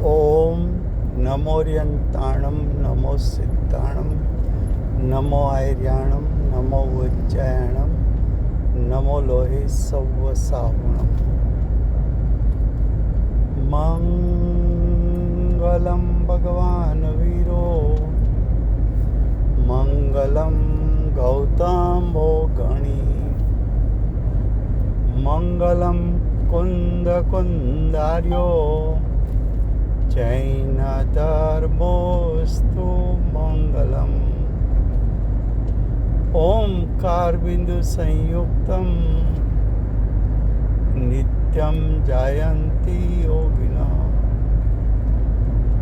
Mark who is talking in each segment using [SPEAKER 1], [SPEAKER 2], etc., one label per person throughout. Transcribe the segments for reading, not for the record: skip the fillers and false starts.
[SPEAKER 1] ઓમ નમોર્યંતાણમ નમો સિદ્ધાણમ નમો આયર્યાણમ નમો ઉજ્જયાણમ નમો લોહે સૌ સાવણમ મંગલમ ભગવાન વીરો મંગલમ ગૌતમો ગણી મંગલમ કુંદ કુંદાર્યો જૈન ધર્મોસ્તુ મંગલમ ઓમકાર બિંદુ સંયુક્તમ નિત્યમ જાયંતી યોગિના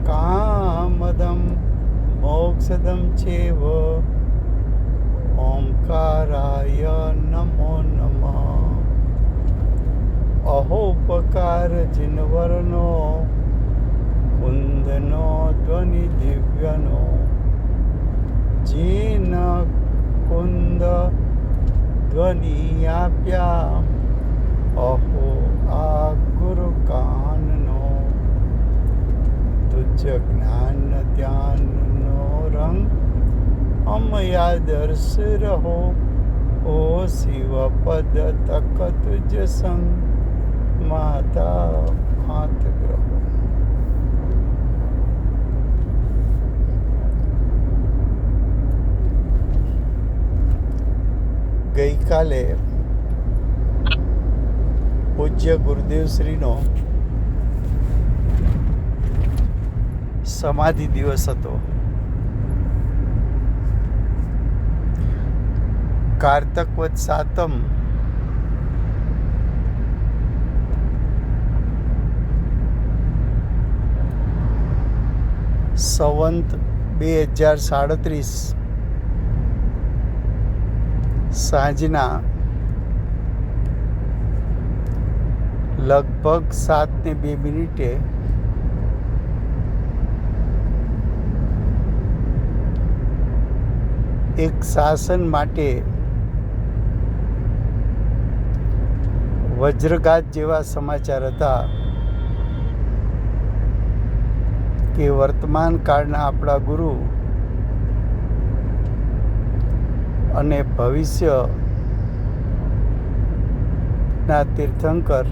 [SPEAKER 1] કામદમ મોક્ષદમ ચેવ ઓમકારાય નમો નમઃ અહોપકાર જિનવરનો કુંદનો ધ્વનિ દિવ્યનો જીન કુંદ ધ્વનિ આપ્યા અહો આ ગુરુ કાનનો તુજ જ્ઞાન ધ્યાનનો રંગ અમયા દર્શ રહો ઓ શિવ પદ તક તુજ સંગ માતા હાથ ગ્રહો. ગઈકાલે પૂજ્ય ગુરુદેવશ્રીનો સમાધિ દિવસ હતો. કારતક વદ સાતમ સંવંત 2037 સાંજના લગભગ 7:02 એક શાસન માટે વજ્રઘાત જેવા સમાચાર હતા કે વર્તમાન કાળના આપણા ગુરુ અને ભવિષ્યના તીર્થંકર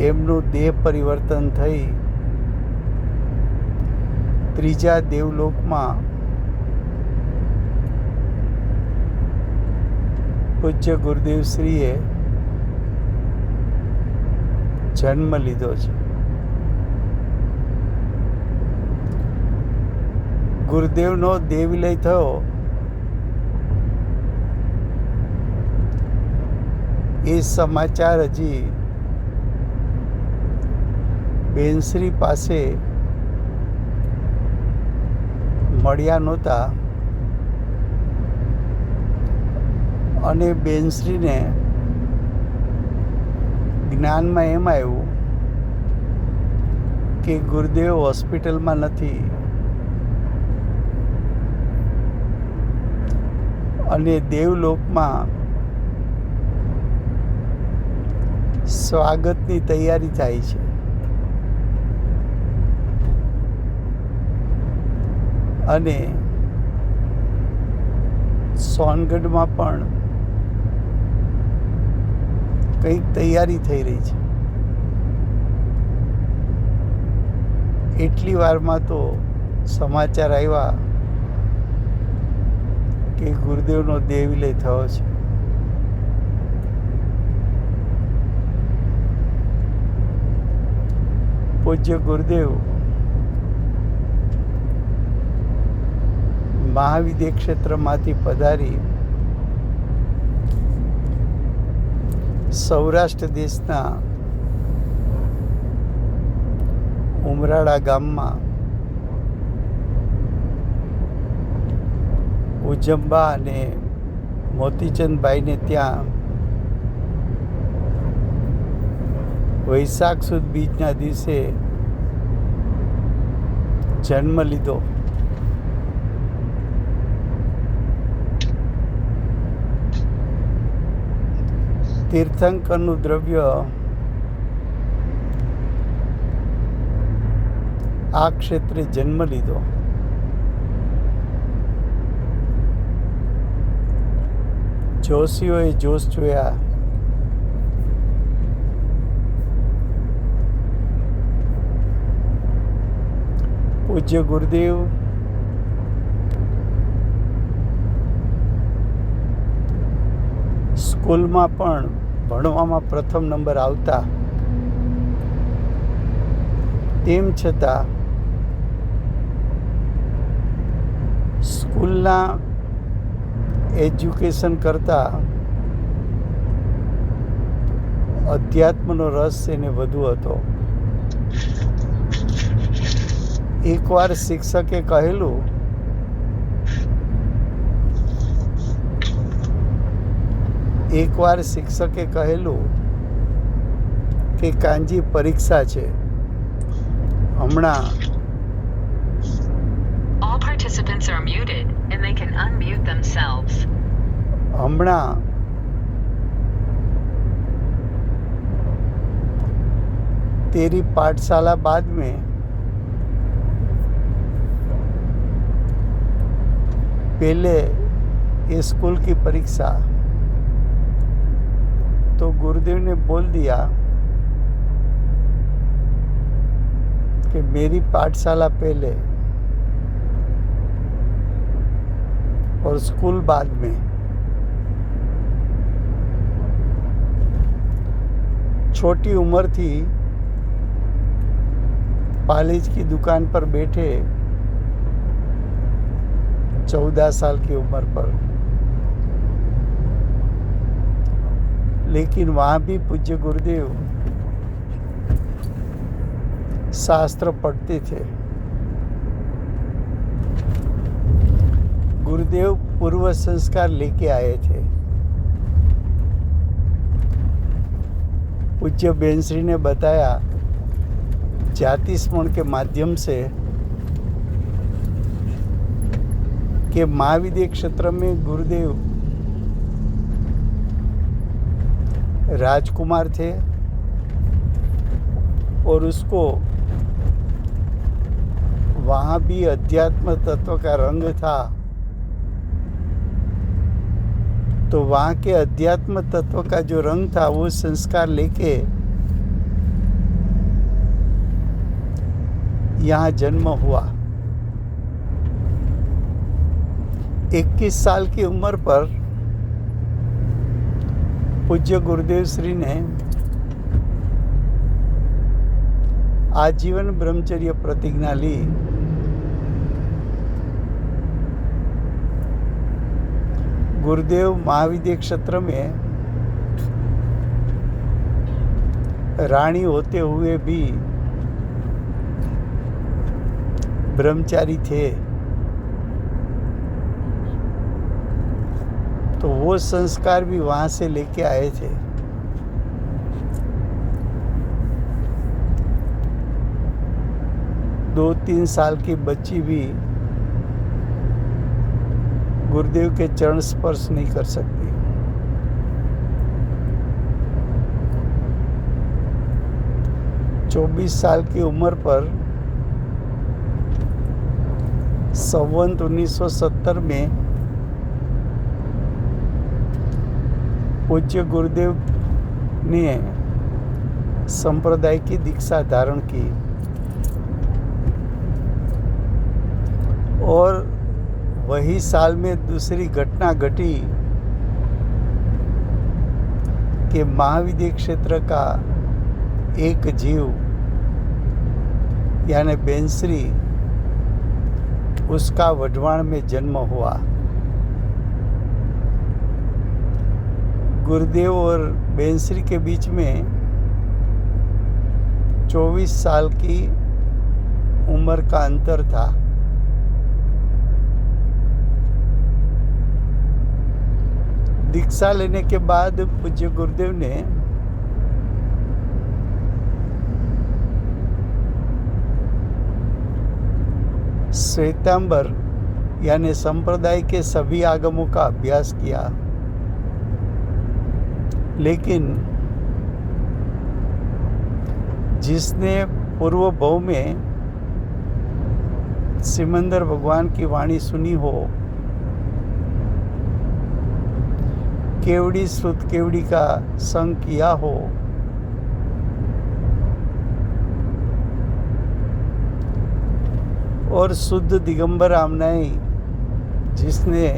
[SPEAKER 1] એમનું દેહ પરિવર્તન થઈ ત્રીજા દેવલોકમાં પૂજ્ય ગુરુદેવશ્રીએ જન્મ લીધો છે. ગુરુદેવનો દેહ વિલય થયો એ સમાચાર હજી બેનશ્રી પાસે મળ્યા નહોતા અને બેનશ્રીને જ્ઞાનમાં એમ આવ્યું કે ગુરુદેવ હોસ્પિટલમાં નથી અને દેવલોકમાં સ્વાગતની તૈયારી થાય છે. અને સોનગઢમાં પણ કંઈક તૈયારી થઈ રહી છે. એટલી વારમાં તો સમાચાર આવ્યા કે ગુરુદેવનો દેહ વિલય થયો છે. પૂજ્ય ગુરુદેવ મહાવિદ્ય ક્ષેત્રમાંથી પધારી સૌરાષ્ટ્ર દેશના ઉમરાળા ગામમાં ઉજંબા અને મોતીચંદભાઈને ત્યાં વૈશાખ સુદ બીજના દિવસે જન્મ લીધો. તીર્થંકરનું દ્રવ્ય આ ક્ષેત્રે જન્મ લીધો. જોશીઓએ જોશ જોયા. પૂજ્ય ગુરુદેવ સ્કૂલમાં પણ ભણવામાં પ્રથમ નંબર આવતા, તેમ છતાં સ્કૂલના એજ્યુકેશન કરતાં અધ્યાત્મનો રસ એને વધુ હતો. એકવાર શિક્ષકે કહેલું કે કાંજી પરીક્ષા છે, હમણાં
[SPEAKER 2] All participants are muted and they can unmute themselves.
[SPEAKER 1] હમણાં तेरी पाठशाला बाद में पहले ये स्कूल की परीक्षा. तो गुरुदेव ने बोल दिया कि मेरी पाठशाला पहले और स्कूल बाद में. छोटी उम्र थी पालिज की दुकान पर बैठे, 14 साल की उम्र पर, लेकिन वहाँ भी पूज्य गुरुदेव शास्त्र पढ़ते थे. गुरुदेव पूर्व संस्कार लेके आए थे. पूज्य बेनश्री ने बताया जाति स्मरण के माध्यम से कि महाविद्या क्षेत्र में गुरुदेव राजकुमार थे और उसको वहाँ भी अध्यात्म तत्व का रंग था. तो वहाँ के अध्यात्म तत्व का जो रंग था वो संस्कार लेके यहाँ जन्म हुआ. 21 साल की उम्र पर पूज्य गुरुदेव श्री ने आजीवन ब्रह्मचर्य प्रतिज्ञा ली. गुरुदेव महाविद्या क्षेत्र में रानी होते हुए भी ब्रह्मचारी थे. तो वो संस्कार भी वहाँ से लेके आए थे. दो 3 साल की बच्ची भी गुरुदेव के चरण स्पर्श नहीं कर सकती. चौबीस साल की उम्र पर संवत 1970 में पूज्य गुरुदेव ने संप्रदाय की दीक्षा धारण की और वही साल में दूसरी घटना घटी कि महाविद्या क्षेत्र का एक जीव यानी बेनश्री, उसका वढवाण में जन्म हुआ. गुरुदेव और बेनश्री के बीच में 24 साल की उम्र का अंतर था. दीक्षा लेने के बाद पूज्य गुरुदेव ने श्वेतांबर यानी संप्रदाय के सभी आगमों का अभ्यास किया. लेकिन जिसने पूर्व भाव में सिमंदर भगवान की वाणी सुनी हो, केवड़ी श्रुत केवड़ी का संग किया हो, और शुद्ध दिगंबर आमनाई जिसने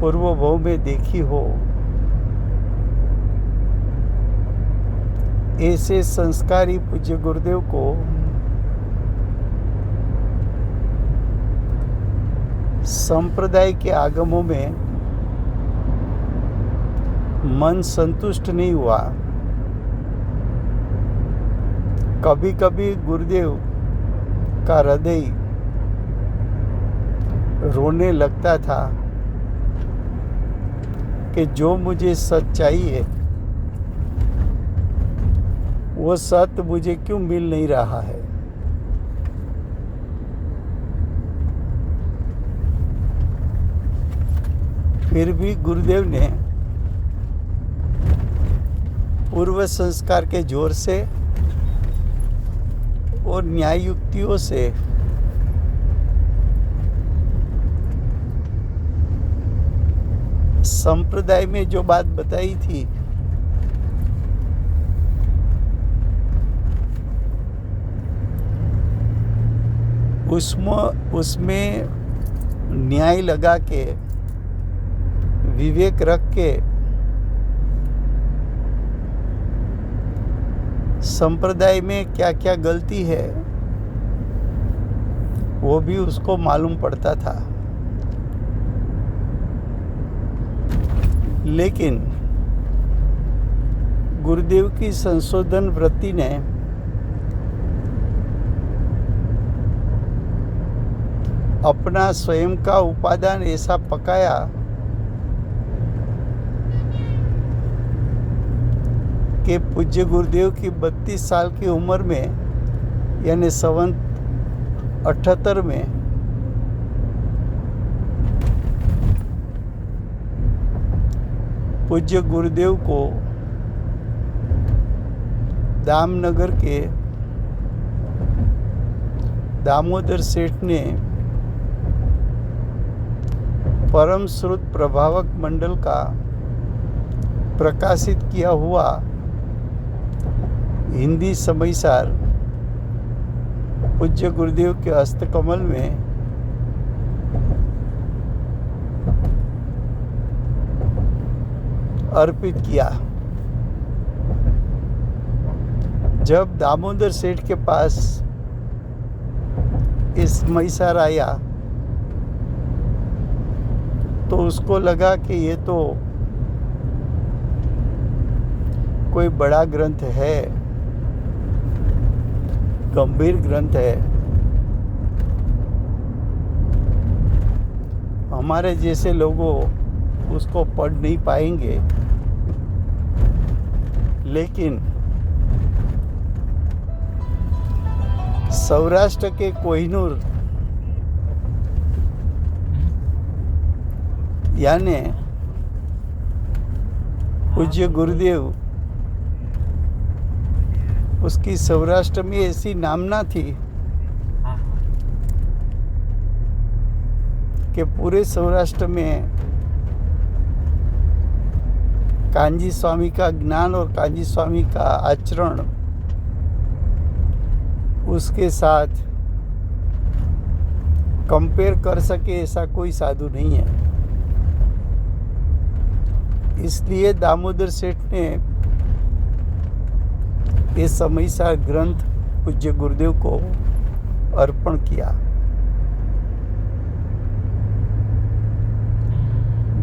[SPEAKER 1] पूर्व भव में देखी हो, ऐसे संस्कारी पूज्य गुरुदेव को संप्रदाय के आगमों में मन संतुष्ट नहीं हुआ। कभी कभी गुरुदेव का हृदय रोने लगता था कि जो मुझे सच चाहिए वो सत्य मुझे क्यों मिल नहीं रहा है। फिर भी गुरुदेव ने पूर्व संस्कार के जोर से और न्याय युक्तियों से संप्रदाय में जो बात बताई थी उसमें न्याय लगा के, विवेक रख के संप्रदाय में क्या क्या गलती है वो भी उसको मालूम पड़ता था। लेकिन गुरुदेव की संशोधन वृत्ति ने अपना स्वयं का उपादान ऐसा पकाया कि पूज्य गुरुदेव की 32 साल की उम्र में यानी 78 में पूज्य गुरुदेव को दामनगर के दामोदर सेठ ने परम श्रुत प्रभावक मंडल का प्रकाशित किया हुआ हिंदी समयसार पूज्य गुरुदेव के हस्तकमल में अर्पित किया। जब दामोदर सेठ के पास इस समयसार आया तो उसको लगा कि ये तो कोई बड़ा ग्रंथ है, गंभीर ग्रंथ है, हमारे जैसे लोगों उसको पढ़ नहीं पाएंगे। लेकिन सौराष्ट्र के कोहिनूर यानी पूज्य गुरुदेव, उसकी सौराष्ट्र में ऐसी नामना थी कि पूरे सौराष्ट्र में कांजी स्वामी का ज्ञान और कांजी स्वामी का आचरण उसके साथ कंपेयर कर सके ऐसा कोई साधु नहीं है। इसलिए दामोदर सेठ ने ये समयसार ग्रंथ पूज्य गुरुदेव को अर्पण किया।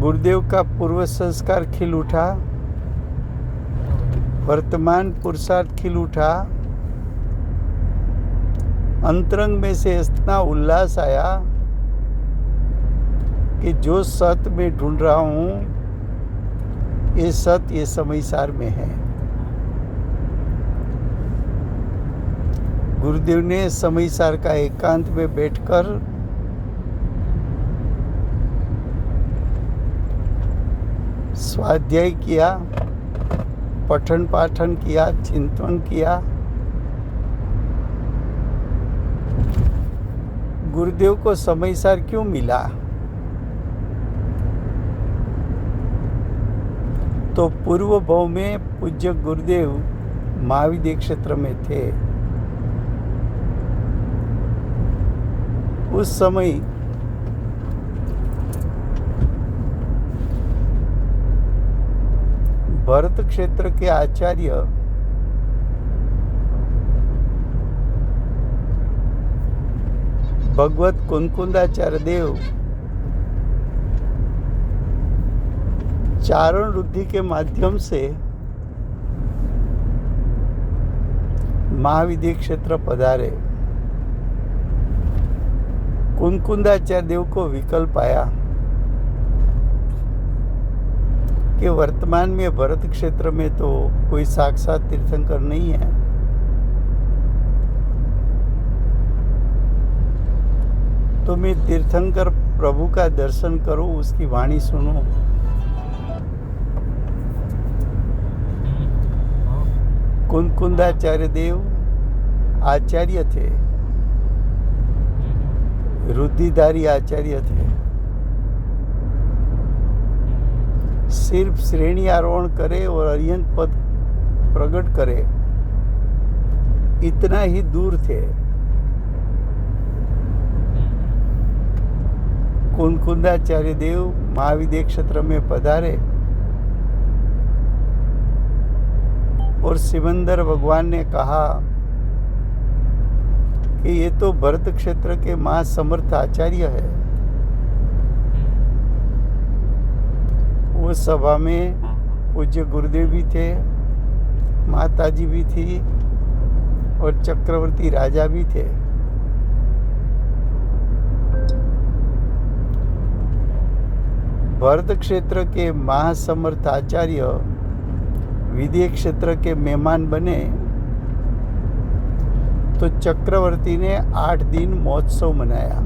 [SPEAKER 1] गुरुदेव का पूर्व संस्कार खिल उठा, वर्तमान पुरुषार्थ खिल उठा, अंतरंग में से इतना उल्लास आया कि जो सत्य में ढूंढ रहा हूँ ये सत्य ये समयसार में है। गुरुदेव ने समयसार का एकांत में बैठकर स्वाध्याय किया, पठन पाठन किया, चिंतन किया गुरुदेव को समयसार क्यों मिला? तो पूर्व भाव में पूज्य गुरुदेव महाविद्य क्षेत्र में थे। उस समय भरत क्षेत्र के आचार्य भगवत कुंकुंदाचार्य देव चारण रुद्धि के माध्यम से महाविद्य क्षेत्र पधारे। कुंकुंदाचार्य देव को विकल्प आया कि वर्तमान में भरत क्षेत्र में तो कोई साक्षात तीर्थंकर नहीं है, तो मैं तीर्थंकर प्रभु का दर्शन करूं, उसकी वाणी सुनूं। कुंकुंदाचार्य देव आचार्य थे, रुद्धिधारी आचार्य थे। सिर्फ श्रेणी आरोहण करे और अरिहंत पद प्रकट करे, इतना ही दूर थे। कुंकुंदाचार्य देव महाविद्य क्षेत्र में पधारे और सिमंदर भगवान ने कहा कि ये तो भरत क्षेत्र के महासमर्थ आचार्य है। वो सभा में पूज्य गुरुदेव भी थे, माताजी भी थी और चक्रवर्ती राजा भी थे। भरत क्षेत्र के महासमर्थ आचार्य विदेह क्षेत्र के मेहमान बने तो चक्रवर्ती ने 8 दिन महोत्सव मनाया।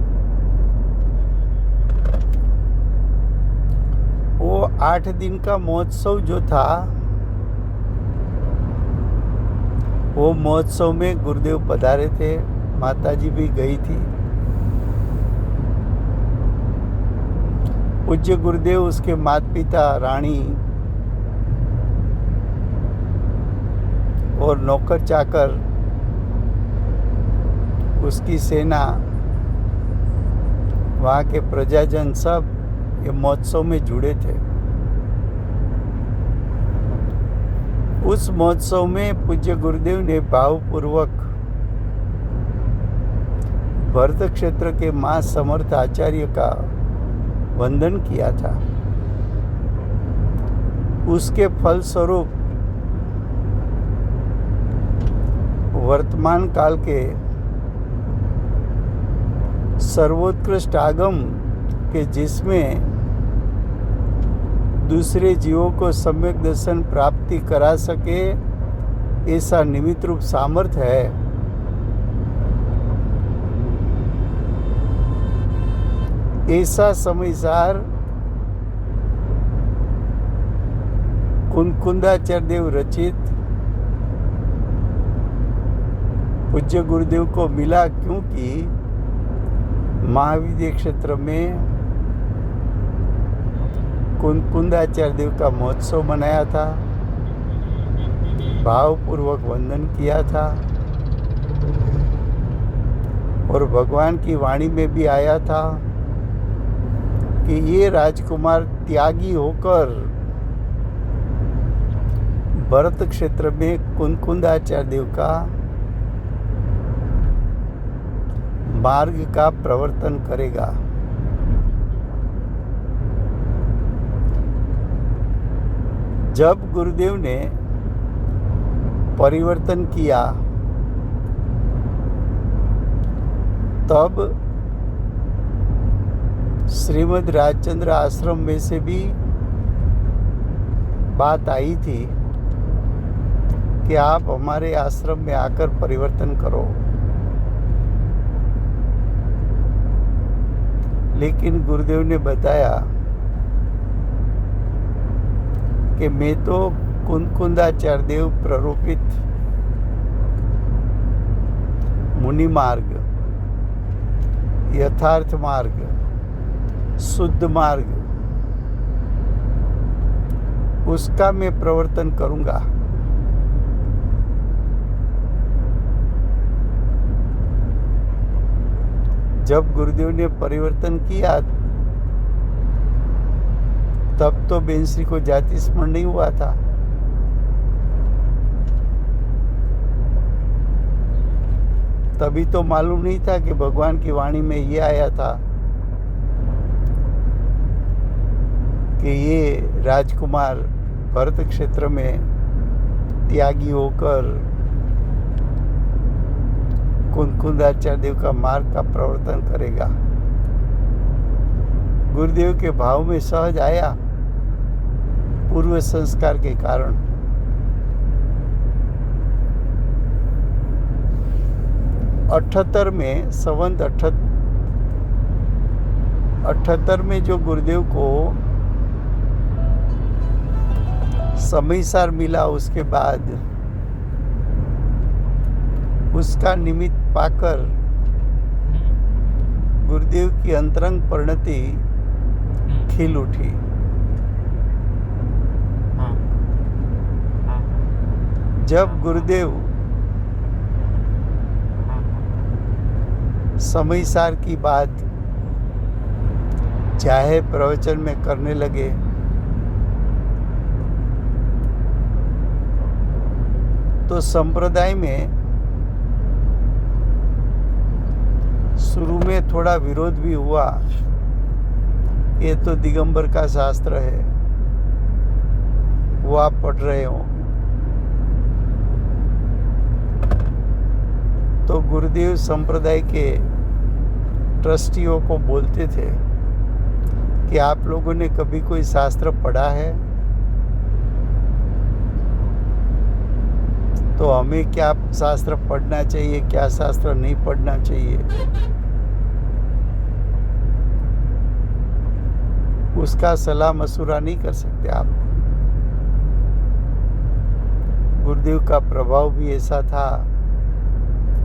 [SPEAKER 1] वो 8 दिन का महोत्सव जो था, वो महोत्सव में गुरुदेव पधारे थे, माताजी भी गई थी। पूज्य गुरुदेव, उसके माता पिता, रानी और नौकर चाकर, उसकी सेना, वहाँ के प्रजाजन सब ये महोत्सव में जुड़े थे। उस महोत्सव में पूज्य गुरुदेव ने भावपूर्वक भरत क्षेत्र के महासमर्थ आचार्य का वंदन किया था। उसके फलस्वरूप वर्तमान काल के सर्वोत्कृष्ट आगम के जिसमें दूसरे जीवों को सम्यक दर्शन प्राप्ति करा सके, ऐसा निमित्त रूप सामर्थ्य है। ऐसा समयसार कुंकुंदाचार्य देव रचित पूज्य गुरुदेव को मिला, क्योंकि महाविद्य क्षेत्र में कुंकुंदाचार्य देव का महोत्सव मनाया था, भावपूर्वक वंदन किया था और भगवान की वाणी में भी आया था कि ये राजकुमार त्यागी होकर भरत क्षेत्र में कुंकुंदाचार्य देव का मार्ग का प्रवर्तन करेगा। जब गुरुदेव ने परिवर्तन किया, तब श्रीमद् राजचंद्र आश्रम में से भी बात आई थी कि आप हमारे आश्रम में आकर परिवर्तन करो, लेकिन गुरुदेव ने बताया कि मैं तो कुंकुंदाचार्य देव प्ररूपित मुनि मार्ग, यथार्थ मार्ग, शुद्ध मार्ग, उसका मैं प्रवर्तन करूंगा। जब गुरुदेव ने परिवर्तन किया तब तो बेंसरी को जाति स्मरण नहीं हुआ था। तभी तो मालूम नहीं था कि भगवान की वाणी में ये आया था कि ये राजकुमार भरत क्षेत्र में त्यागी होकर कुंदकुंदाचार्य देव का मार्ग का प्रवर्तन करेगा। गुरुदेव के भाव में सहज आया पूर्व संस्कार के कारण। संवत 78 में जो गुरुदेव को समयसार मिला, उसके बाद उसका निमित्त पाकर गुरुदेव की अंतरंग परिणति खिल उठी। जब गुरुदेव समयसार की बात चाहे प्रवचन में करने लगे तो संप्रदाय में शुरू में थोड़ा विरोध भी हुआ। ये तो दिगंबर का शास्त्र है, वो आप पढ़ रहे हो। तो गुरुदेव संप्रदाय के ट्रस्टियों को बोलते थे कि आप लोगों ने कभी कोई शास्त्र पढ़ा है? तो हमें क्या शास्त्र पढ़ना चाहिए, क्या शास्त्र नहीं पढ़ना चाहिए, उसका सलाह मशुरा नहीं कर सकते आप। गुरुदेव का प्रभाव भी ऐसा था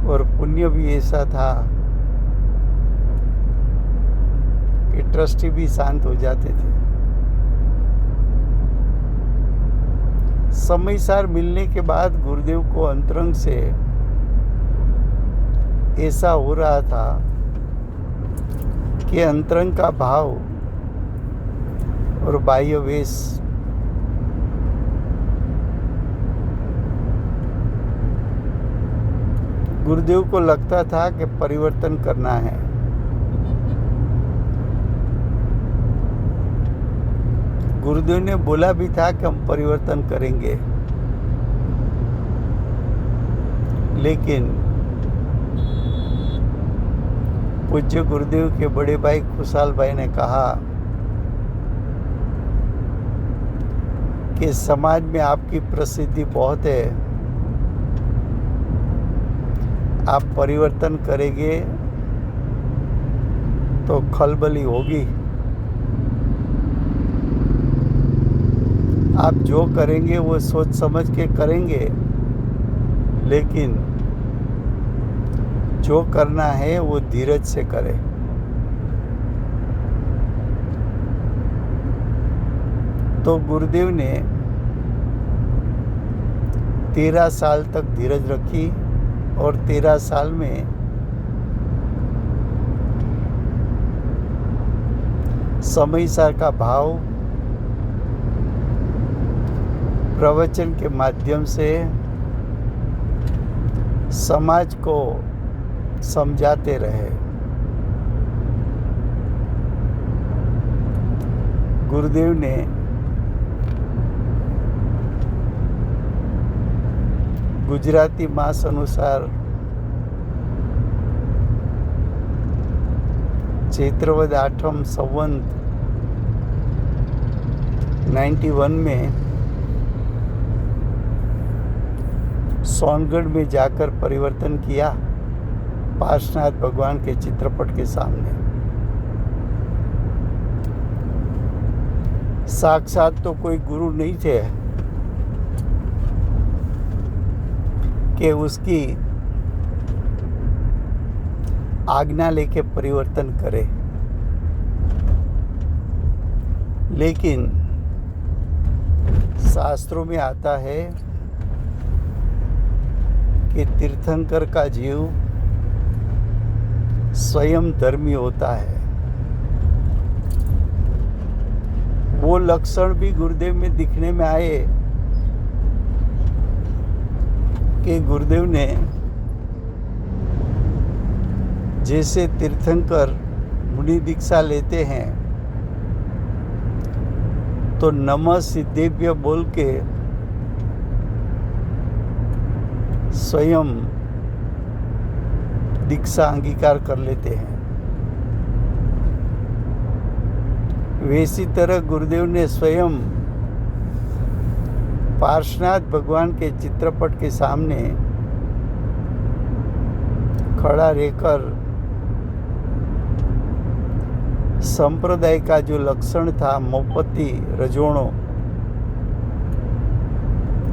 [SPEAKER 1] और पुण्य भी ऐसा था कि ट्रस्टी भी शांत हो जाते थे। समयसार मिलने के बाद गुरुदेव को अंतरंग से ऐसा हो रहा था कि अंतरंग का भाव और बाह्य वेश गुरुदेव को लगता था कि परिवर्तन करना है। गुरुदेव ने बोला भी था कि हम परिवर्तन करेंगे, लेकिन पूज्य गुरुदेव के बड़े भाई खुशहाल भाई ने कहा कि समाज में आपकी प्रसिद्धि बहुत है, आप परिवर्तन करेंगे तो खलबली होगी। आप जो करेंगे वो सोच समझ के करेंगे, लेकिन जो करना है वो धीरज से करें। तो गुरुदेव ने 13 साल तक धीरज रखी और 13 साल में समयसार का भाव प्रवचन के माध्यम से समाज को समझाते रहे। गुरुदेव ने गुजराती मास अनुसार चैत्रवद 8 संवत 91 में सोनगढ़ में जाकर परिवर्तन किया पार्श्वनाथ भगवान के चित्रपट के सामने। साक्षात तो कोई गुरु नहीं थे कि उसकी आज्ञा लेके परिवर्तन करे। लेकिन शास्त्रों में आता है कि तीर्थंकर का जीव स्वयं धर्मी होता है। वो लक्षण भी गुरुदेव में दिखने में आए कि गुरुदेव ने जैसे तीर्थंकर मुनि दीक्षा लेते हैं तो नमः सिद्धेभ्य बोल के स्वयं दीक्षा अंगीकार कर लेते हैं। वैसी तरह गुरुदेव ने स्वयं पार्श्वनाथ भगवान के चित्रपट के सामने खड़ा रहकर संप्रदाय का जो लक्षण था मोपति रजोणो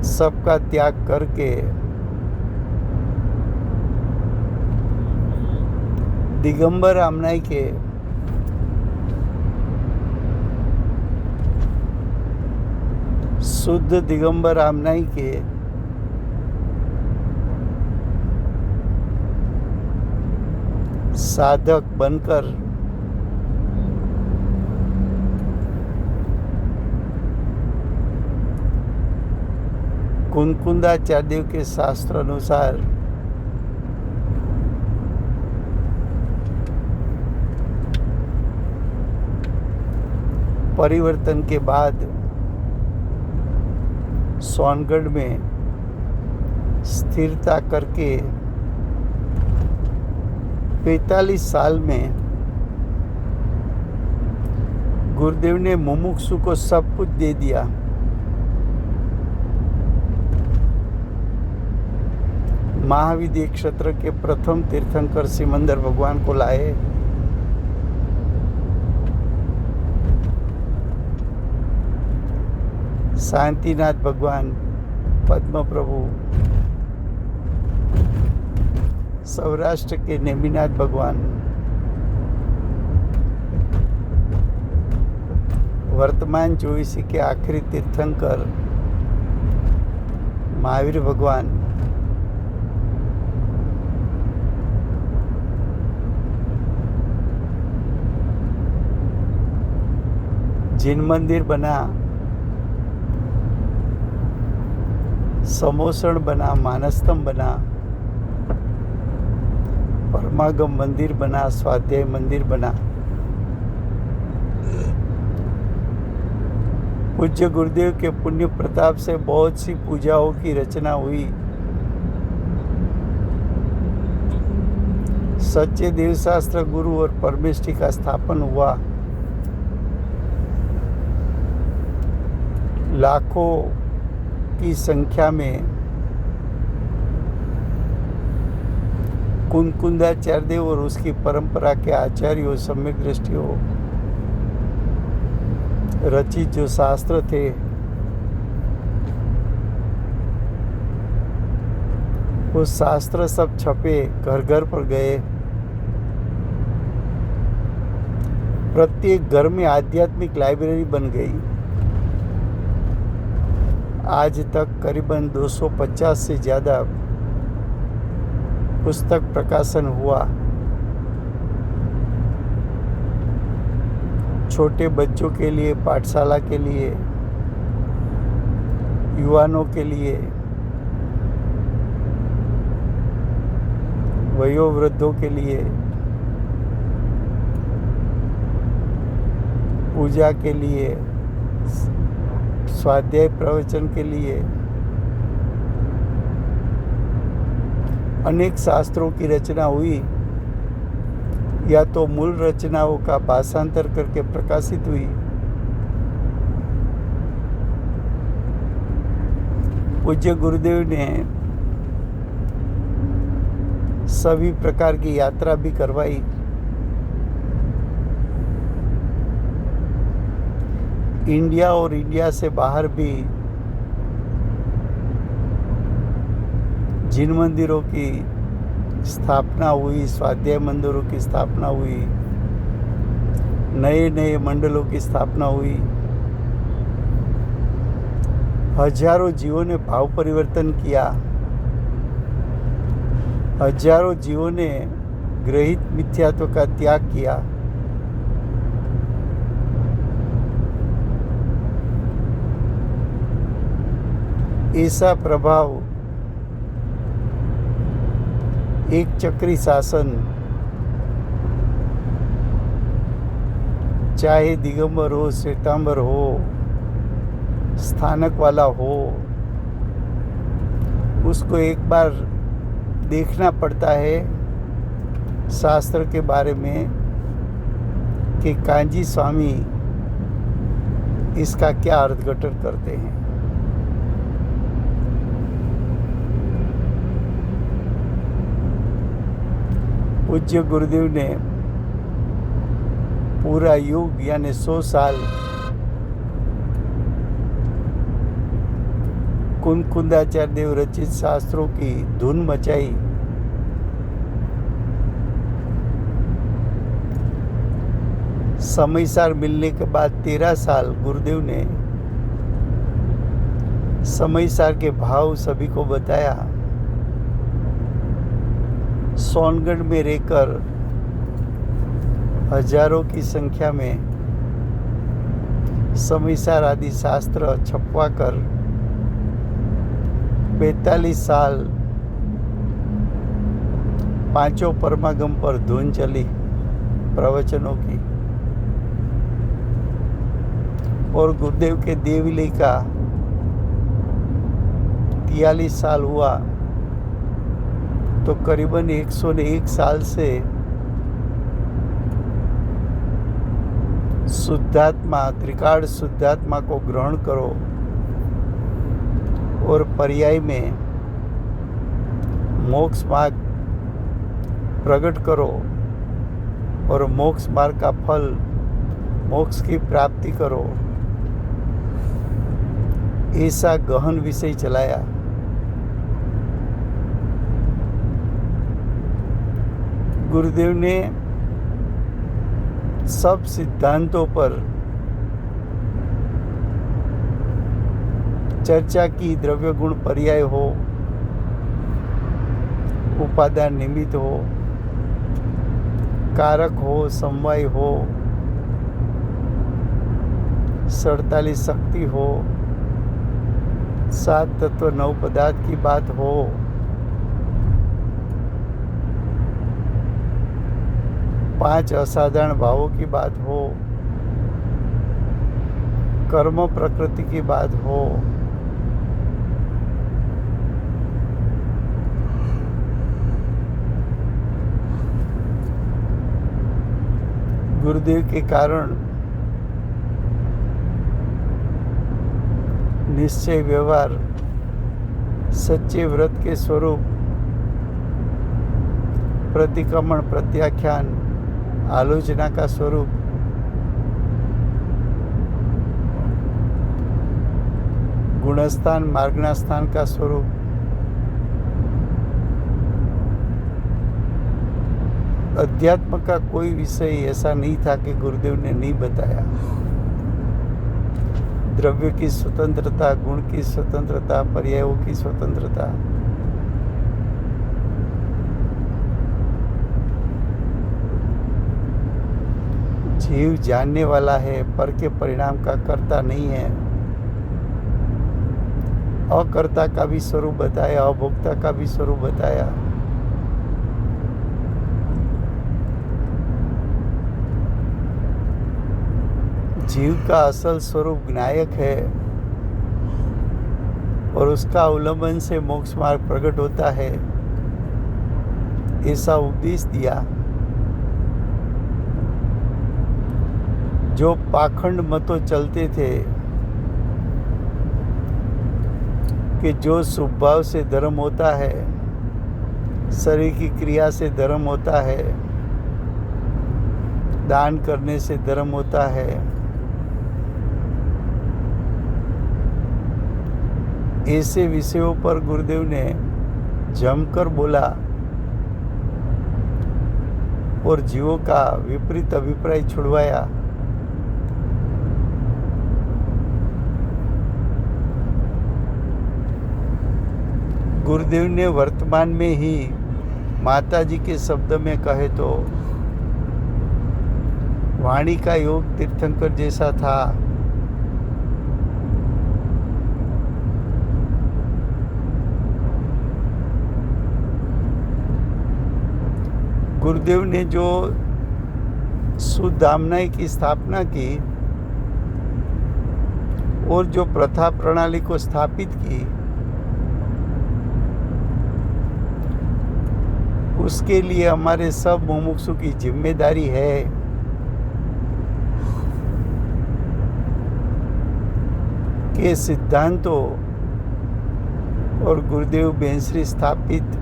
[SPEAKER 1] सबका त्याग करके दिगंबर आमनाई के शुद्ध दिगंबर आमनाई के साधक बनकर कुंकुंदाचार्य के शास्त्र अनुसार परिवर्तन के बाद सोनगढ़ में स्थिरता करके 45 साल में गुरुदेव ने मुमुक्षु को सब कुछ दे दिया। महाविद्य क्षेत्र के प्रथम तीर्थंकर सिमंदर भगवान को लाए। शांतिनाथ भगवान, पद्म प्रभु, सौराष्ट्र के नेमिनाथ भगवान, वर्तमान 24 के आखिरी तीर्थंकर महावीर भगवान, जिन मंदिर बना, समोसण बना, मानस्तंभ बना, परमागम मंदिर बना, स्वाध्याय मंदिर बना। पूज्य गुरुदेव के पुण्य प्रताप से बहुत सी पूजाओं की रचना हुई। सच्चे देवशास्त्र गुरु और परमेष्ठी का स्थापन हुआ। लाखों की संख्या में कुंकुंदाचार्य और उसकी परंपरा के आचार्यों, सम्यक दृष्टियों रचित जो शास्त्र थे वो शास्त्र सब छपे, घर घर पर गए। प्रत्येक घर में आध्यात्मिक लाइब्रेरी बन गई। आज तक करीबन 250 से ज़्यादा पुस्तक प्रकाशन हुआ। छोटे बच्चों के लिए, पाठशाला के लिए, युवाओं के लिए, वयोवृद्धों के लिए, पूजा के लिए, स्वाध्याय प्रवचन के लिए अनेक शास्त्रों की रचना हुई, या तो मूल रचनाओं का भाषांतर करके प्रकाशित हुई। पूज्य गुरुदेव ने सभी प्रकार की यात्रा भी करवाई। इंडिया और इंडिया से बाहर भी जिन मंदिरों की स्थापना हुई, स्वाध्याय मंदिरों की स्थापना हुई, नए नए मंडलों की स्थापना हुई, हजारों जीवों ने भाव परिवर्तन किया, हजारों जीवों ने ग्रहित मिथ्यात्व का त्याग किया। ऐसा प्रभाव एक चक्री शासन, चाहे दिगंबर हो, श्वेतांबर हो, स्थानक वाला हो, उसको एक बार देखना पड़ता है शास्त्र के बारे में कि कांजी स्वामी इसका क्या अर्थघटन करते हैं। पूज्य गुरुदेव ने पूरा युग यानी 100 साल कुंदाचार्य देव रचित शास्त्रों की धुन मचाई। समयसार मिलने के बाद 13 साल गुरुदेव ने समयसार के भाव सभी को बताया। सोनगढ़ में रहकर हजारों की संख्या में समयसार आदि शास्त्र छपवा कर 45 साल पांचों परमागम पर धुन चली प्रवचनों की। और गुरुदेव के देवली का 43 साल हुआ तो करीबन 101 साल से शुद्धात्मा, त्रिकाल शुद्धात्मा को ग्रहण करो और पर्याय में मोक्ष मार्ग प्रकट करो और मोक्ष मार्ग का फल मोक्ष की प्राप्ति करो, ऐसा गहन विषय चलाया। गुरुदेव ने सब सिद्धांतों पर चर्चा की। द्रव्य गुण पर्याय हो, उपादान निमित्त हो, कारक हो, समवाय हो, 47 शक्ति हो, 7 तत्व 9 पदार्थ की बात हो, 5 असाधारण भावों की बात हो, कर्म प्रकृति की बात हो, गुरुदेव के कारण निश्चय व्यवहार, सच्चे व्रत के स्वरूप, प्रतिक्रमण, प्रत्याख्यान, आलोचना का स्वरूप, गुणस्थान, मार्गनास्थान का स्वरूप, अध्यात्म का कोई विषय ऐसा नहीं था कि गुरुदेव ने नहीं बताया। द्रव्य की स्वतंत्रता, गुण की स्वतंत्रता, पर्यायों की स्वतंत्रता, जीव जानने वाला है, पर के परिणाम का कर्ता नहीं है। अकर्ता का भी स्वरूप बताया, अभोक्ता का भी स्वरूप बताया। जीव का असल स्वरूप नायक है और उसका अवलंबन से मोक्ष मार्ग प्रकट होता है, ऐसा उपदेश दिया। जो पाखंड मतों चलते थे कि जो स्वभाव से धर्म होता है, शरीर की क्रिया से धर्म होता है, दान करने से धर्म होता है, ऐसे विषयों पर गुरुदेव ने जमकर बोला और जीवों का विपरीत अभिप्राय छुड़वाया। गुरुदेव ने वर्तमान में ही माता जी के शब्द में कहे तो वाणी का योग तीर्थंकर जैसा था। गुरुदेव ने जो सुदामनाई की स्थापना की और जो प्रथा प्रणाली को स्थापित की, उसके लिए हमारे सब मुमुक्षु की जिम्मेदारी है कि सिद्धांतों और गुरुदेव बेंसरी स्थापित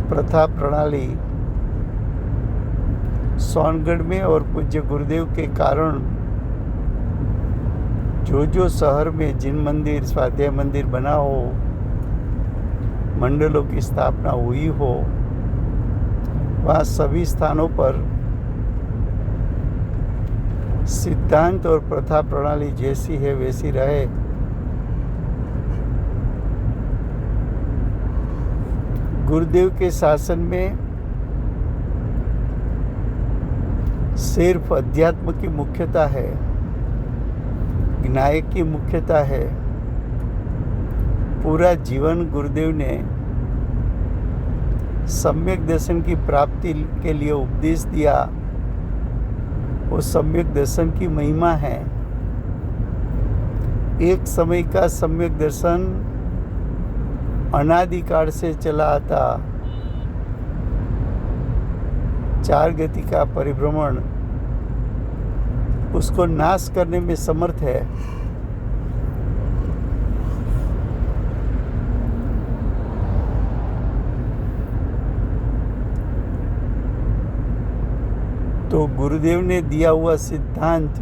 [SPEAKER 1] प्रथा प्रणाली सोनगढ़ में और पूज्य गुरुदेव के कारण जो शहर में जिन मंदिर, स्वाध्याय मंदिर बना हो, मंडलों की स्थापना हुई हो, वहाँ सभी स्थानों पर सिद्धांत और प्रथा प्रणाली जैसी है वैसी रहे। गुरुदेव के शासन में सिर्फ अध्यात्म की मुख्यता है, ज्ञान की मुख्यता है। पूरा जीवन गुरुदेव ने सम्यक दर्शन की प्राप्ति के लिए उपदेश दिया। वो सम्यक दर्शन की महिमा है। एक समय का सम्यक दर्शन अनादिकाल से चला आता चार गति का परिभ्रमण उसको नाश करने में समर्थ है। तो गुरुदेव ने दिया हुआ सिद्धांत,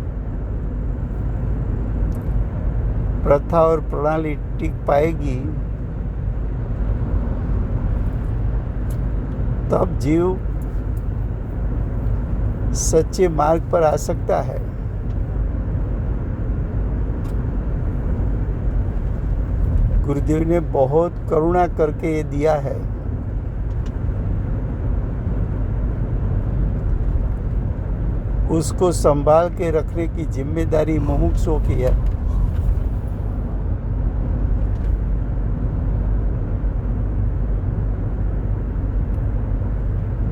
[SPEAKER 1] प्रथा और प्रणाली टिक पाएगी तब जीव सच्चे मार्ग पर आ सकता है। गुरुदेव ने बहुत करुणा करके ये दिया है। उसको संभाल के रखने की जिम्मेदारी मुमुक्षुओं की है।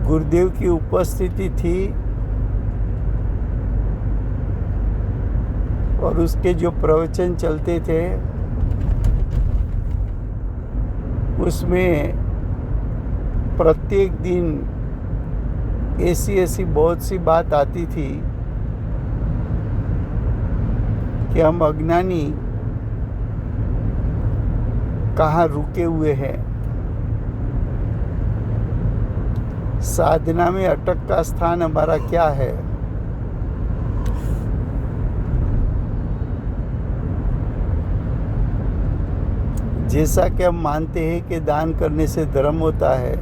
[SPEAKER 1] गुरुदेव की उपस्थिति थी और उसके जो प्रवचन चलते थे उसमें प्रत्येक दिन ऐसी बहुत सी बात आती थी कि हम अज्ञानी कहाँ रुके हुए हैं, साधना में अटक का स्थान हमारा क्या है। जैसा कि हम मानते हैं कि दान करने से धर्म होता है,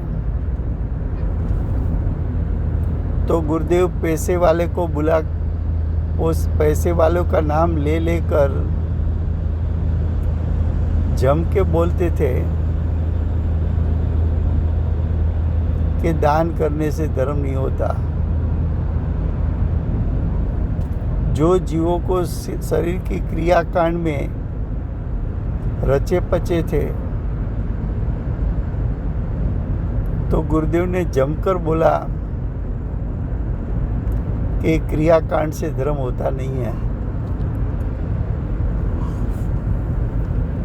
[SPEAKER 1] तो गुरुदेव पैसे वाले को बुला, उस पैसे वालों का नाम ले लेकर जम के बोलते थे कि दान करने से धर्म नहीं होता। जो जीवों को शरीर की क्रियाकांड में रचे पचे थे, तो गुरुदेव ने जमकर बोला कि क्रियाकांड से धर्म होता नहीं है।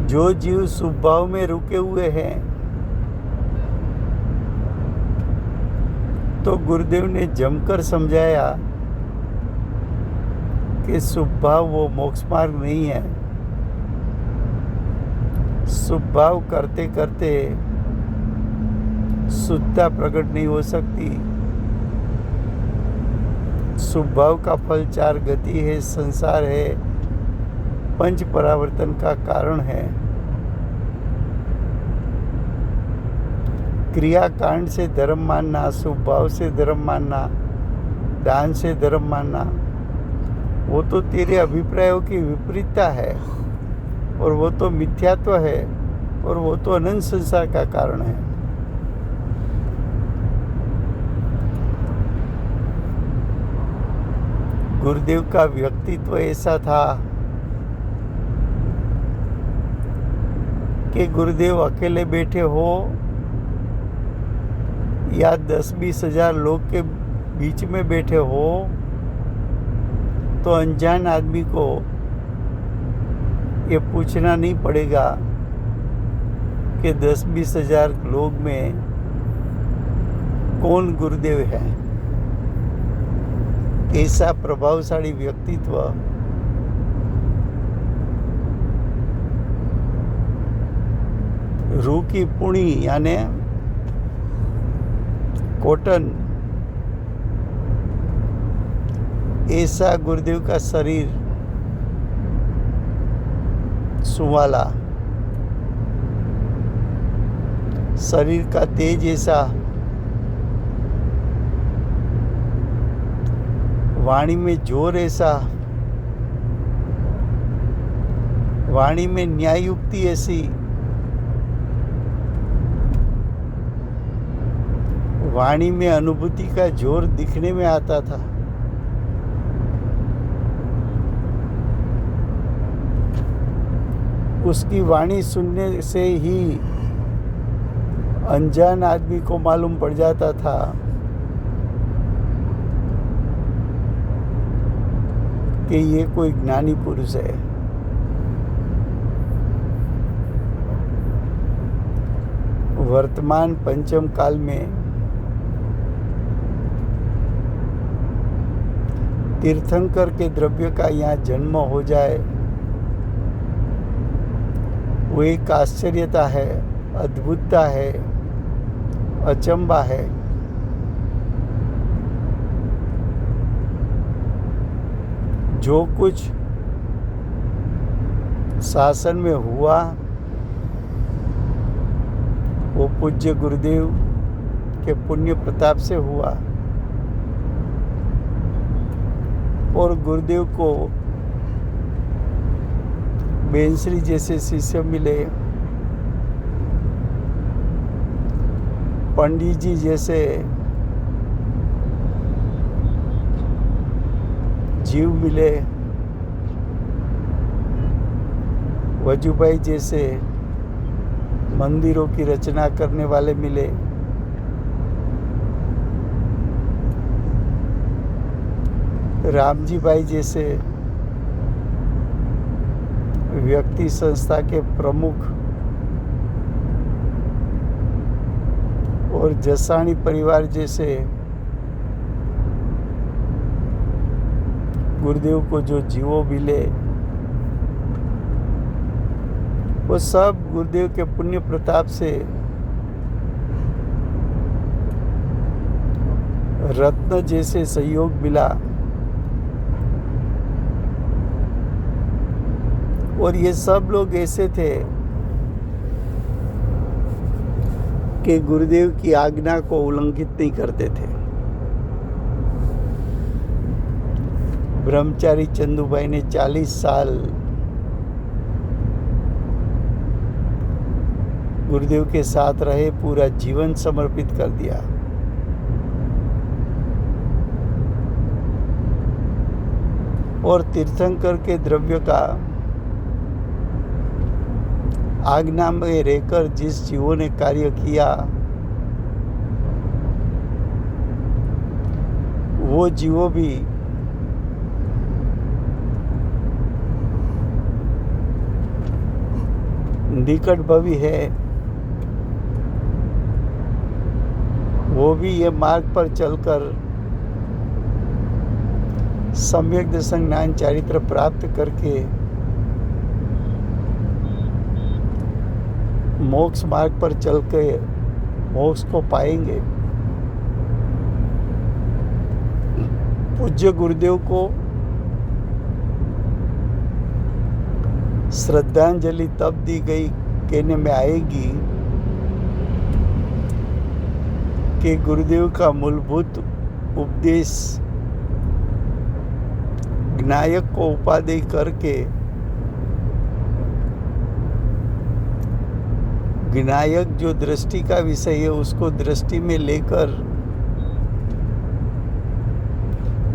[SPEAKER 1] जो जीव स्वभाव में रुके हुए हैं, तो गुरुदेव ने जमकर समझाया कि स्वभाव वो मोक्ष मार्ग नहीं है। स्वभाव करते करते शुद्धता प्रकट नहीं हो सकती। स्वभाव का फल चार गति है, संसार है, पंच परावर्तन का कारण है। क्रियाकांड से धर्म मानना, शुभ भाव से धर्म मानना, दान से धर्म मानना, वो तो तेरे अभिप्रायों की विपरीतता है, और वो तो मिथ्यात्व है, और वो तो अनंत संसार का कारण है। गुरुदेव का व्यक्तित्व ऐसा था कि गुरुदेव अकेले बैठे हो या 10-20 हजार लोग के बीच में बैठे हो, तो अनजान आदमी को ये पूछना नहीं पड़ेगा कि 10-20 हजार लोग में कौन गुरुदेव है। ऐसा प्रभावशाली व्यक्तित्व रूह की पुणी यानी कॉटन, ऐसा गुरुदेव का शरीर सुवाला, शरीर का तेज ऐसा, वाणी में जोर ऐसा, वाणी में न्याय युक्ति ऐसी, वाणी में अनुभूति का जोर दिखने में आता था। उसकी वाणी सुनने से ही अनजान आदमी को मालूम पड़ जाता था कि ये कोई ज्ञानी पुरुष है। वर्तमान पंचम काल में तीर्थंकर के द्रव्य का यहाँ जन्म हो जाए, वो एक आश्चर्यता है, अद्भुतता है, अचंबा है। जो कुछ शासन में हुआ वो पूज्य गुरुदेव के पुण्य प्रताप से हुआ, और गुरुदेव को बेंसरी जैसे शिष्य मिले, पंडित जी जैसे जीव मिले, वजूभाई जैसे मंदिरों की रचना करने वाले मिले, रामजी भाई जैसे व्यक्ति संस्था के प्रमुख, और जसाणी परिवार जैसे गुरुदेव को जो जीवो मिले, वो सब गुरुदेव के पुण्य प्रताप से रत्न जैसे सहयोग मिला। और ये सब लोग ऐसे थे कि गुरुदेव की आज्ञा को उल्लंघित नहीं करते थे। ब्रह्मचारी चंदूभाई ने 40 साल गुरुदेव के साथ रहे, पूरा जीवन समर्पित कर दिया। और तीर्थंकर के द्रव्य का आज्ञा में रहकर जिस जीवों ने कार्य किया, वो जीवों भी निकट भवी है, वो भी ये मार्ग पर चलकर सम्यक दर्शन ज्ञान चारित्र प्राप्त करके मोक्ष मार्ग पर चल के मोक्ष को पाएंगे। पूज्य गुरुदेव को श्रद्धांजलि तब दी गई कहने में आएगी कि गुरुदेव का मूलभूत उपदेश ज्ञायक को उपादेय करके ज्ञायक जो दृष्टि का विषय है उसको दृष्टि में लेकर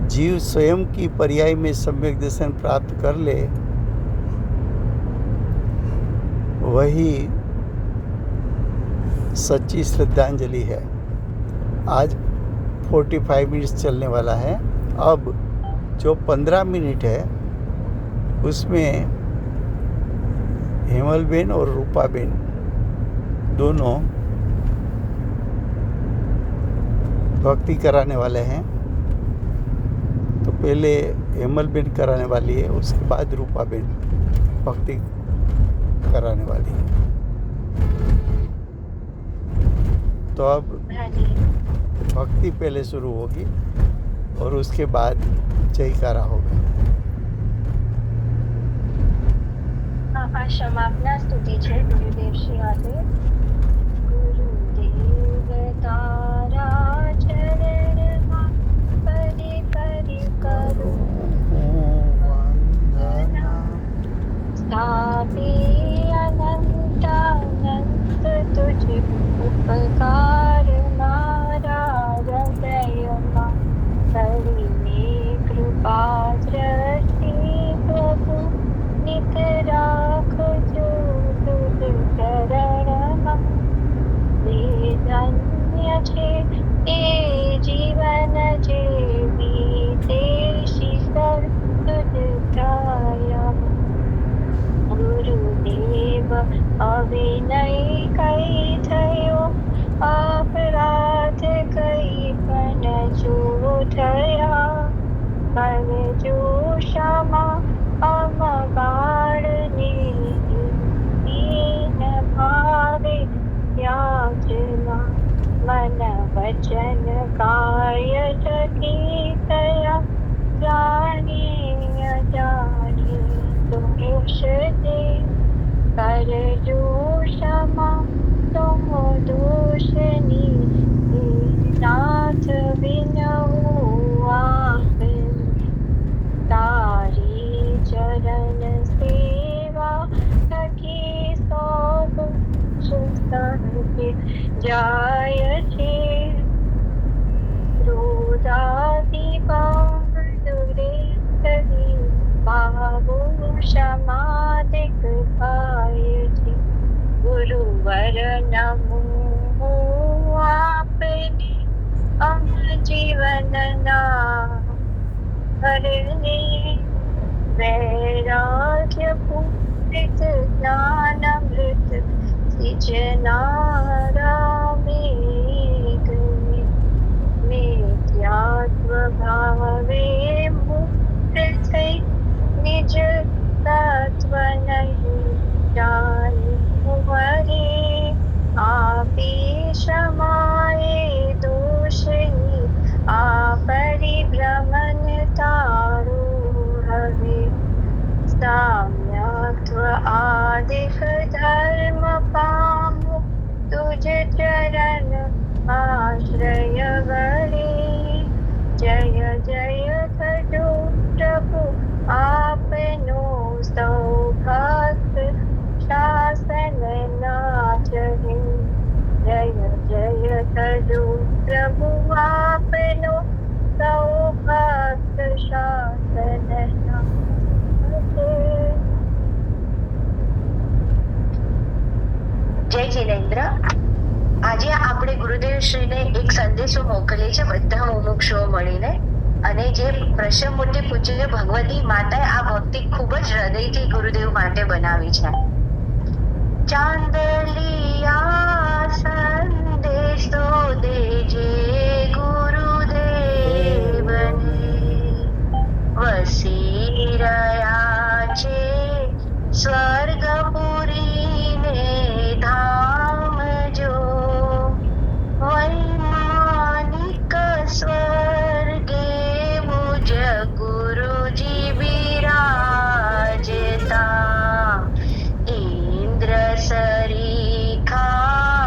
[SPEAKER 1] जीव स्वयं की पर्याय में सम्यक दर्शन प्राप्त कर ले, वही सच्ची श्रद्धांजलि है। आज 45 मिनट्स चलने वाला है। अब जो 15 मिनट है उसमें हेमलबेन और रूपाबेन दोनों भक्ति कराने वाले हैं। तो पहले हेमलबेन कराने वाली है, उसके बाद रूपाबेन भक्ति कराने वाली है। तो अब भक्ति पहले शुरू होगी और उसके बाद जयकारा होगा।
[SPEAKER 3] આ સમાપના સ્તુતિ છે ગુરુદેવ શ્રી હાથે। ગુરુદેવ તારા ચરણમાં પરી પરી કરું વંદના, સ્થાપી અનંતાનંત તુજ ઉપકાર મારા હૃદયમાં, કરીને કૃપા દ્રષ્ટિ પ્રભુ નિત રાખજો તુજ ચરણમાં। એ ધન્ય છે એ જીવન જેવી તે શિખર તુજ કાયમ। ગુરુદેવ અવિનય કઈ થયો, અપરાધ કઈ પણ જો થયા, કરજો ક્ષમા અમગાળને દીન ભાવે યાચના। મન વચન કાય થકી થયા, જાણે અજાણે દોષ દે, કરજો ક્ષમા तुम दोषनी। नाथ विनहु आपे, तारी चरण सेवा थकी सब सुख जाय छे। क्रोधादि दूरे करी बाबू क्षमा दिख पाए छे। गुरुवर नमो आपने अम जीवन ना हरने। वैराग्य पूरित ज्ञानामृत सिंचनारा में गए। मिथ्यात्व भावे मुक्त थई, निज तत्व नहीं जाने। वरे आपी क्षमाए दोषनी, आ परिभ्रमण तारो हवे। साम्यत्व आदिक धर्म पामो, तुझ चरण आश्रय वरे। जय जय भजो प्रभु आपनो सौभाग्य शासन नाथ है। जय जय भजो प्रभु आपनो सौभाग्य शासन नाथ है।
[SPEAKER 4] જય જિનેન્દ્ર। આજે આપણે ગુરુદેવ શ્રીને એક સંદેશો મોકલીએ છે બધા મુમુક્ષુઓ મળીને, અને જે પ્રશ્નમૂર્તિ પૂજ્ય ભગવતી માતાએ આ ભક્તિ ખૂબ જ હૃદયથી ગુરુદેવ માટે બનાવી છે। ચાંદલિયા સંદેશો દેજે ગુરુદેવને, વસી રહ્યા છે સ્વર્ગપુરીને ધામ જો। વૈમાનિક સ્વર્ગે મુજ ગુરુજી બિરાજતા, સરીખા !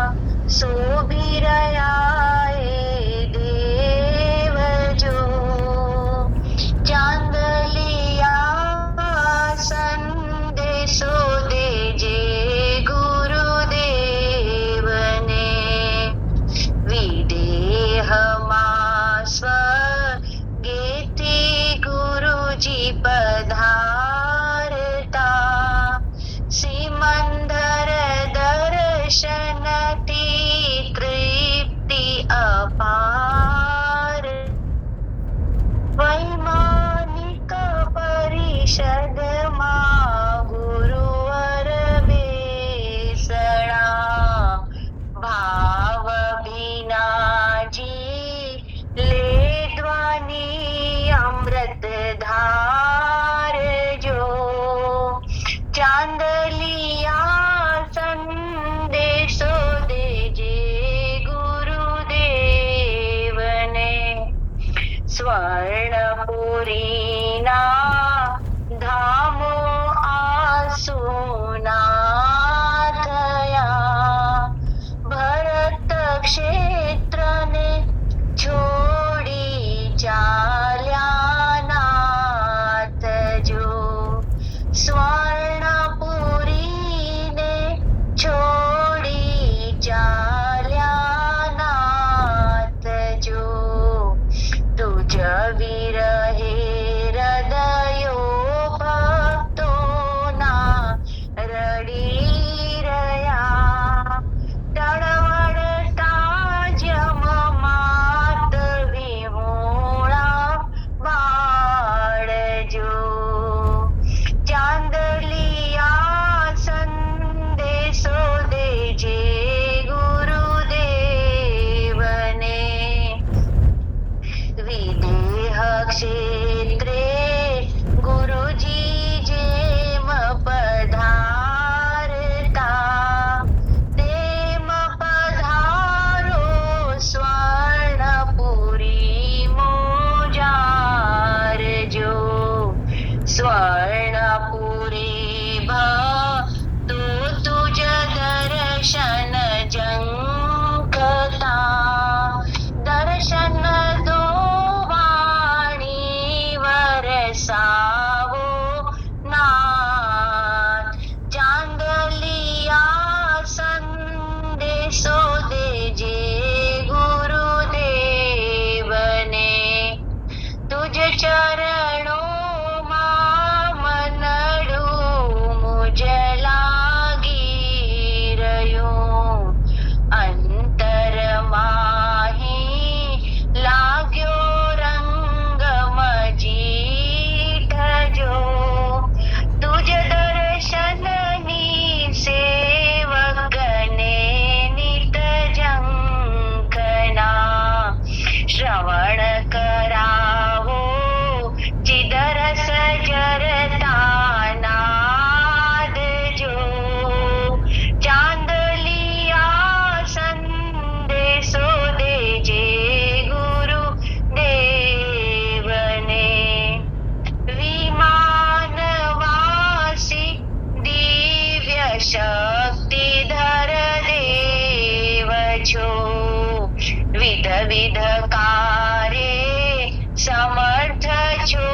[SPEAKER 4] વિધ કાર્યે સમર્થ છો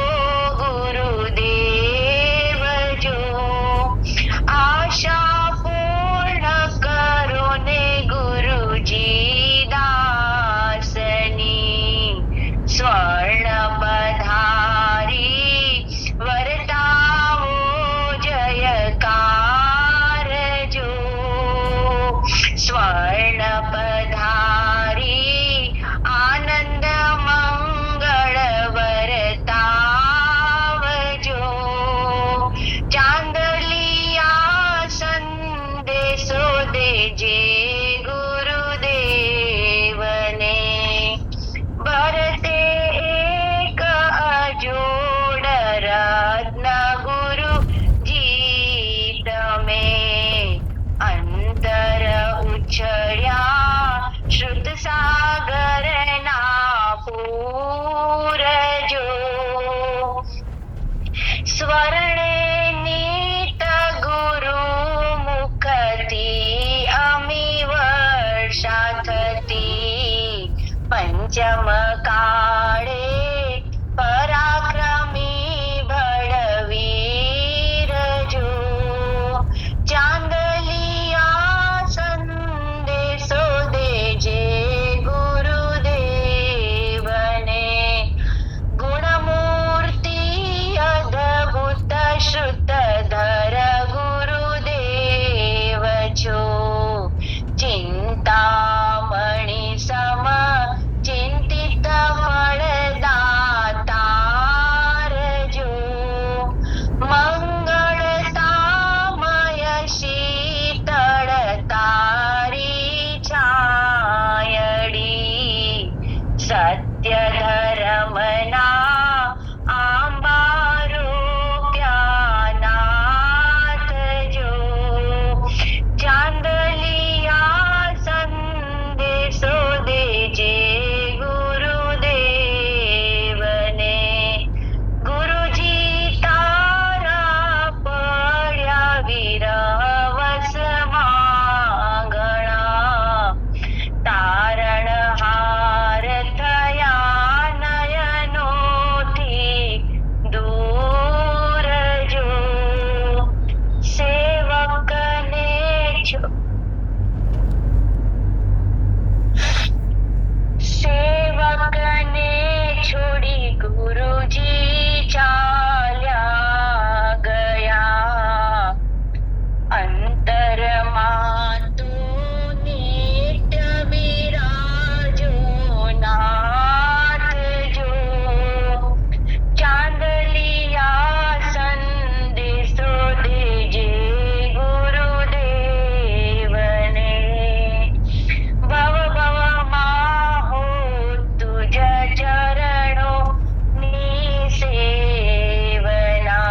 [SPEAKER 4] ગુરુદેવ જો. આશા પૂર્ણ કરો ને ગુરુજી દાસની, સ્વર્ણ પધારી વર્તાવો જયકાર જો. સ્વર્ણ પધારી આનંદ મંગળ વર્તાવજો. ચાંદલિયા સંદેશો દેજે ગુરુદેવને, ભરતે એક અજોડ રત્ન ગુરુજી તમે. અંતર ઉછળ્યા શ્રુત સાગર ના પૂરજો. સ્વર્ણે નીત ગુરુ મુખથી અમી વર્ષા થતી, પંચમ કાળે પરાક્રમી બળવીર જો. ચાંદલિયા સંદેશો દેજે ગુરુદેવને, ગુણમૂર્તિ અદ્ભુત શ્રુતધર ગુરુદેવ છો. ચિંતામણી સમ ચિંતિત ફળદાતાર જો. મંગળતામય શીતળ તારી છાયડી, સત્ય ધર્મના આંબારોગ્યાનાથ જો. ચાંદલિયા સંદેશો દેજે ગુરુદેવને, ગુરુજી તારા પડ્યા વિરહવસમાં ઘણા, તારણહાર થયા નયનોથી દૂર જો. સેવકને છોડી ગુરુજી ચાલ્યા ગયા. અંતરમાં તો નિત્ય બિરાજો નાથ જો. ચાંદલિયા સંદેશો દેજે ગુરુદેવને, ભવ ભવમાં હો તુજ ચરણો ની સેવના.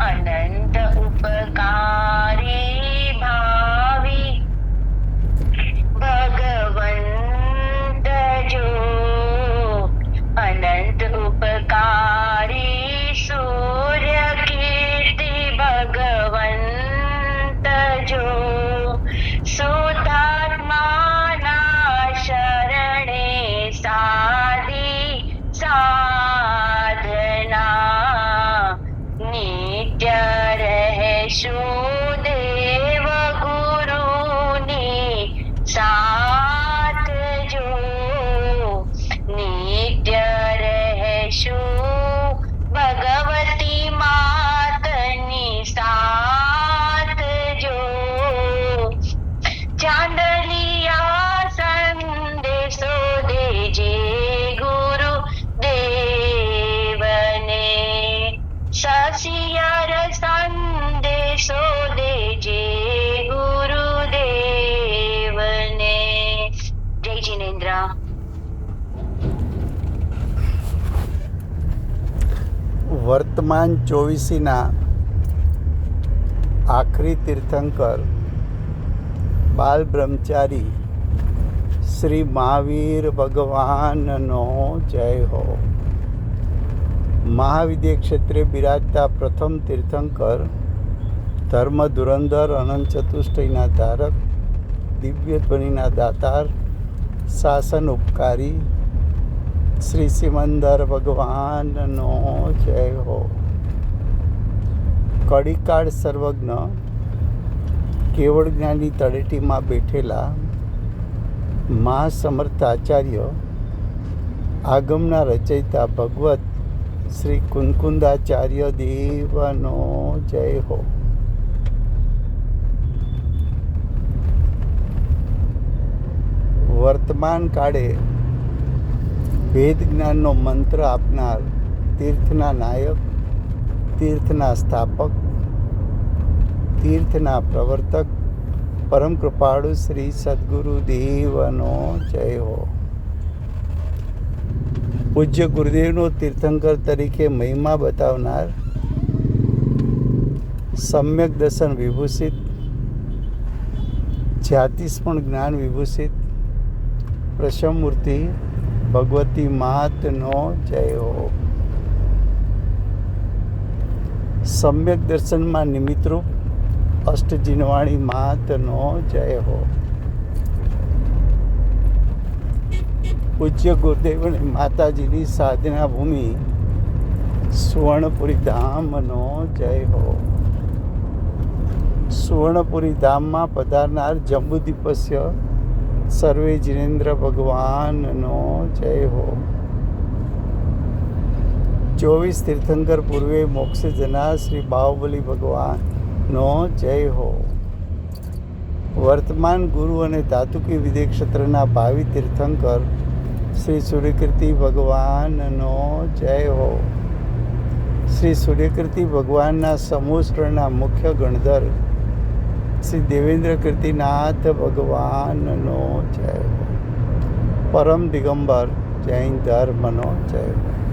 [SPEAKER 4] અનંત ઉપકારી ભાવી ભગવંત જો. અનંત ઉપકારી સૂર્ય કીર્તિ ભગવંત જો. શુદ્ધાત્માના શરણે સાધી સાધના, નિત્ય રહેશું દેવ ગુરુની સાથ જો. નિત્ય રહેશું ભગવતી માતની સાથ જો. ચાંદલિયા સંદેશો દેજે ગુરુદેવને, સસિયર સંદેશો દેજે ગુરુદેવને. જય જિનેન્દ્ર.
[SPEAKER 1] વર્તમાન ચોવીસીના આખરી તીર્થંકર બાલ બ્રહ્મચારી શ્રી મહાવીર ભગવાનનો જય હો. મહાવિદ્ય ક્ષેત્રે બિરાજતા પ્રથમ તીર્થંકર, ધર્મ ધુરંધર, અનંત ચતુષ્ટયના ધારક, દિવ્ય ધ્વનિના દાતાર, શાસન ઉપકારી શ્રી સિમંદર ભગવાનનો જય હો. કડીકાળ સર્વજ્ઞ કેવળ જ્ઞાની તળેટીમાં બેઠેલા મહાસમર્થ આચાર્ય આગમના રચયિતા ભગવત શ્રી કુંકુંદાચાર્ય દેવનો જય હો. વર્તમાન કાળે વેદ જ્ઞાનનો મંત્ર આપનાર તીર્થના નાયક, તીર્થના સ્થાપક, તીર્થના પ્રવર્તક પરમ કૃપાળુ શ્રી સદગુરુ દેવનો જય હો. પૂજ્ય ગુરુદેવનો તીર્થંકર તરીકે મહિમા બતાવનાર સમ્યક દર્શન વિભૂષિત, જ્યાતિસ્મરણ જ્ઞાન વિભૂષિત પ્રશમમૂર્તિ ભગવતી માતનો જય હો. સમ્યક દર્શનમાં નિમિત્તરૂપ અષ્ટજીનવાણી માતનો જય હો. પૂજ્ય ગુરુદેવની માતાજીની સાધના ભૂમિ સુવર્ણપુરી ધામનો જય હો. સુવર્ણપુરી ધામમાં પધારનાર જંબુદ્વીપસ્ય સર્વે જીનેન્દ્ર ભગવાનનો જય હો. 24 તીર્થંકર પૂર્વે મોક્ષે જનાર શ્રી બાહુબલી ભગવાનનો જય હો. વર્તમાન ગુરુ અને ધાતુકી વિદેહ ક્ષેત્રના ભાવિ તીર્થંકર શ્રી સૂર્યકીર્તિ ભગવાનનો જય હો. શ્રી સૂર્યકીર્તિ ભગવાનના સમૂહસ્ત્રના મુખ્ય ગણધર શ્રી દેવેન્દ્ર કીર્તિનાથ ભગવાનનો જય હો. પરમ દિગંબર જૈન ધર્મનો જય હો.